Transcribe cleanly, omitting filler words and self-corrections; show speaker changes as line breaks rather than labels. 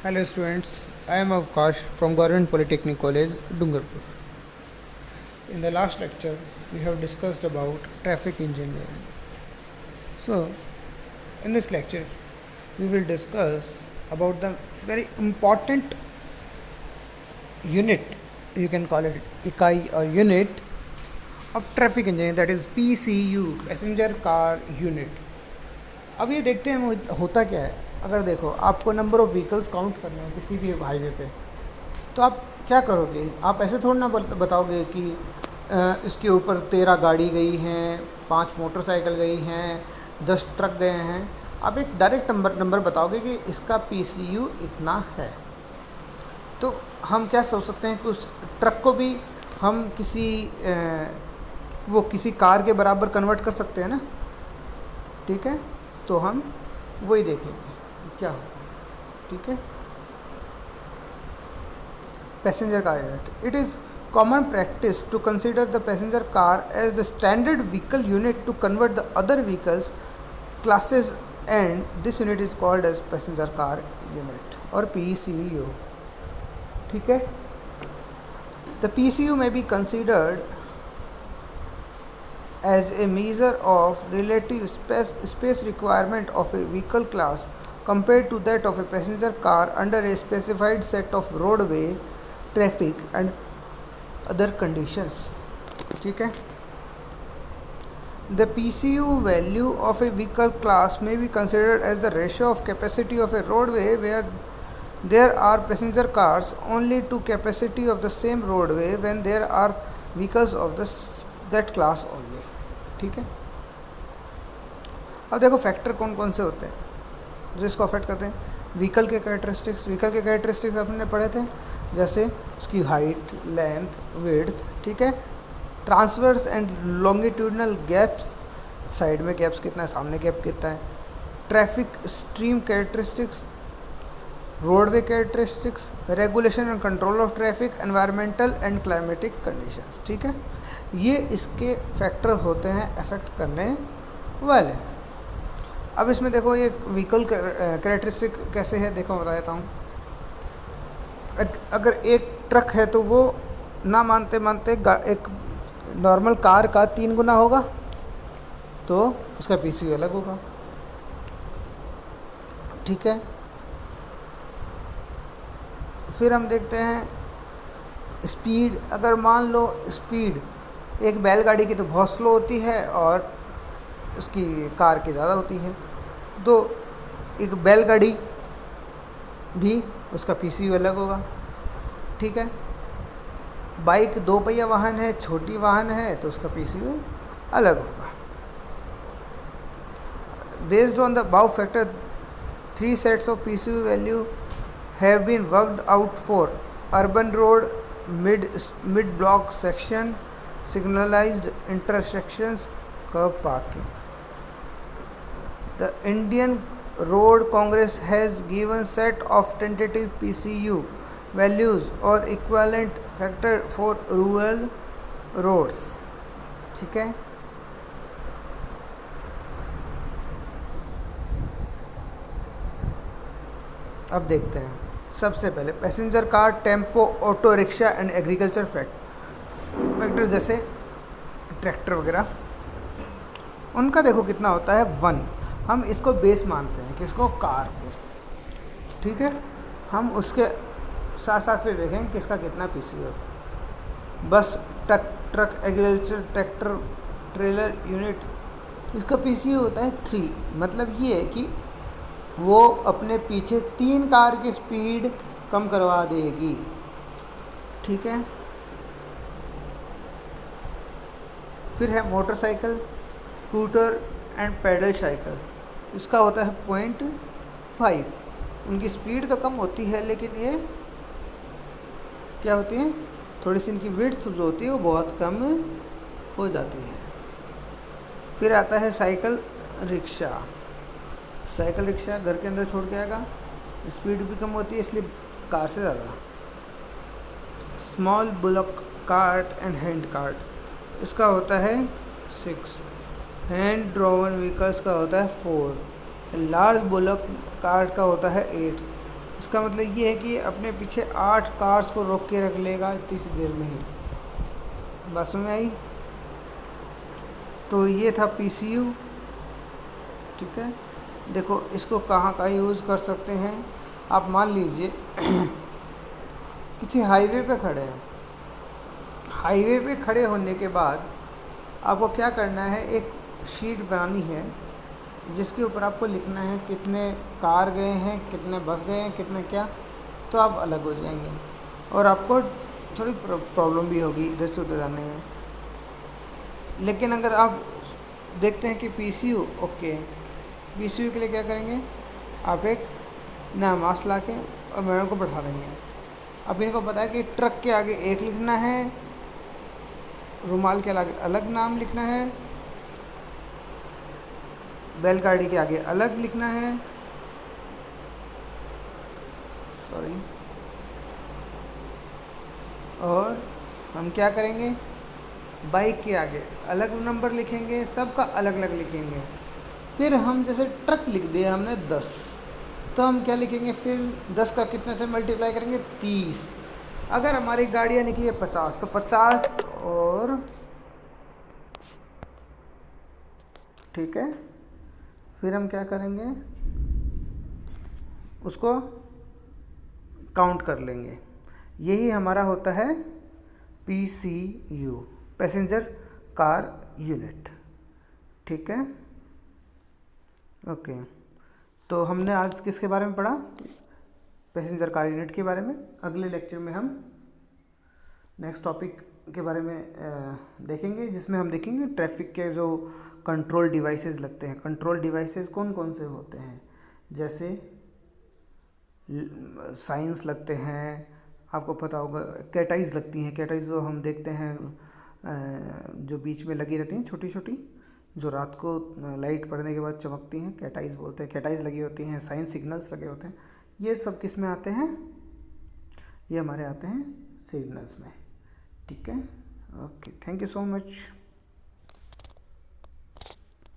Hello students, I am Avkash from Government Polytechnic College, Dungarpur. In the last lecture, we have discussed about traffic engineering. So, in this lecture, we will discuss about the very important unit, you can call it ikai or unit of traffic engineering, that is PCU, Passenger Car Unit. अब ये देखते हैं होता क्या है। अगर देखो आपको नंबर ऑफ़ व्हीकल्स काउंट करना है किसी भी हाईवे पे, तो आप क्या करोगे? आप ऐसे थोड़ा ना बताओगे कि इसके ऊपर 13 गाड़ी गई हैं, 5 मोटरसाइकिल गई हैं, 10 ट्रक गए हैं। आप एक डायरेक्ट नंबर बताओगे कि इसका PCU इतना है। तो हम क्या सोच सकते हैं कि उस ट्रक को भी हम किसी कार के बराबर कन्वर्ट कर सकते हैं ना, ठीक है। तो हम वही देखेंगे क्या हो, ठीक है। Passenger car unit, it is common practice to consider the passenger car as the standard vehicle unit to convert the other vehicles classes, and this unit is called as passenger car unit or PCU, ठीक है। The PCU may be considered as a measure of relative space requirement of a vehicle class compared to that of a passenger car under a specified set of roadway traffic and other conditions, ठीक है। The PCU value of a vehicle class may be considered as the ratio of capacity of a roadway where there are passenger cars only to capacity of the same roadway when there are vehicles of that class only, ठीक है। अब देखो factor कौन कौन से होते हैं जो इसको अफेक्ट करते हैं। व्हीकल के कैरेक्टरिस्टिक्स अपने पढ़े थे, जैसे उसकी हाइट, लेंथ, विड्थ, ठीक है। Transverse and longitudinal gaps, side में गैप्स कितना है, सामने गैप कितना है। Traffic stream characteristics, roadway characteristics, regulation and control of traffic, environmental and climatic conditions, ठीक है। ये इसके फैक्टर होते हैं अफेक्ट करने वाले। अब इसमें देखो ये व्हीकल कैरेक्टरिस्टिक कैसे है, देखो बता देता हूँ। अगर एक ट्रक है तो वो ना मानते एक नॉर्मल कार का 3 गुना होगा, तो उसका PCU अलग होगा, ठीक है। फिर हम देखते हैं स्पीड। अगर मान लो स्पीड एक बैलगाड़ी की तो बहुत स्लो होती है और उसकी कार की ज़्यादा होती है, तो एक बैलगाड़ी भी उसका PCU अलग होगा, ठीक है। बाइक 2 पहिया वाहन है, छोटी वाहन है, तो उसका PCU अलग होगा। Based on the above factor 3 sets of PCU value have been worked out for urban road, mid block section, signalized intersections, curb parking. The Indian Road Congress has given set of tentative PCU values or equivalent factor for rural roads, ठीक है। अब देखते हैं सबसे पहले passenger car, tempo, auto rickshaw and agriculture factor, जैसे tractor वगैरह, उनका देखो कितना होता है 1। हम इसको बेस मानते हैं, किसको? कार को, ठीक है। हम उसके साथ साथ फिर देखें किसका कितना PCU होता है। बस, truck, agriculture, tractor, trailer unit, इसका PCU होता है 3। मतलब ये है कि वो अपने पीछे 3 कार की स्पीड कम करवा देगी, ठीक है। फिर है motorcycle, scooter and pedal cycle, इसका होता है 0.5। उनकी स्पीड तो कम होती है, लेकिन ये क्या होती है, थोड़ी सी इनकी विड्थ जो होती है वो बहुत कम हो जाती है। फिर आता है साइकिल रिक्शा घर के अंदर छोड़ के आएगा, स्पीड भी कम होती है इसलिए कार से ज़्यादा। Small bullock cart and hand cart, इसका होता है 6। हैंड ड्रोवन व्हीकल्स का होता है 4। लार्ज बुलक कार्ट का होता है 8। इसका मतलब ये है कि अपने पीछे 8 कार्स को रोक के रख लेगा इतनी सी देर में ही। बस में आई। तो ये था पीसीयू। ठीक है, देखो इसको कहाँ कहाँ यूज़ कर सकते हैं। आप मान लीजिए किसी हाईवे पे खड़े हैं। हाईवे पे खड़े होने के बाद आपको क्या करना है, एक शीट बनानी है जिसके ऊपर आपको लिखना है कितने कार गए हैं, कितने बस गए हैं, कितने क्या। तो आप अलग हो जाएंगे और आपको थोड़ी प्रॉब्लम भी होगी इधर से उधर जाने में। लेकिन अगर आप देखते हैं कि पीसीयू ओके, पीसीयू के लिए क्या करेंगे, आप एक नया मास्क ला के और मैडम को बैठा देंगे। अब इनको पता है कि ट्रक के आगे एक लिखना है, रुमाल के आगे अलग नाम लिखना है, बैलगाड़ी के आगे अलग लिखना है, सॉरी, और हम क्या करेंगे, बाइक के आगे अलग नंबर लिखेंगे, सबका अलग अलग लिखेंगे। फिर हम जैसे ट्रक लिख दिया हमने 10, तो हम क्या लिखेंगे, फिर 10 का कितने से मल्टीप्लाई करेंगे, 30। अगर हमारी गाड़ियाँ निकली है 50, तो 50 और ठीक है, फिर हम क्या करेंगे, उसको काउंट कर लेंगे। यही हमारा होता है PCU, पैसेंजर कार यूनिट। ठीक है, ओके। तो हमने आज किसके बारे में पढ़ा, पैसेंजर कार यूनिट के बारे में। अगले लेक्चर में हम नेक्स्ट टॉपिक के बारे में देखेंगे, जिसमें हम देखेंगे ट्रैफिक के जो कंट्रोल डिवाइसेस लगते हैं। कंट्रोल डिवाइसेस कौन कौन से होते हैं, जैसे साइंस लगते हैं, आपको पता होगा कैटाइज लगती हैं। कैटाइज जो हम देखते हैं जो बीच में लगी रहती हैं छोटी छोटी, जो रात को लाइट पड़ने के बाद चमकती हैं, कैटाइज बोलते हैं। कैटाइज लगी होती हैं, साइंस सिग्नल्स लगे होते हैं। ये सब किस में आते हैं, ये हमारे आते हैं सिग्नल्स में। ठीक है, okay, thank you so much.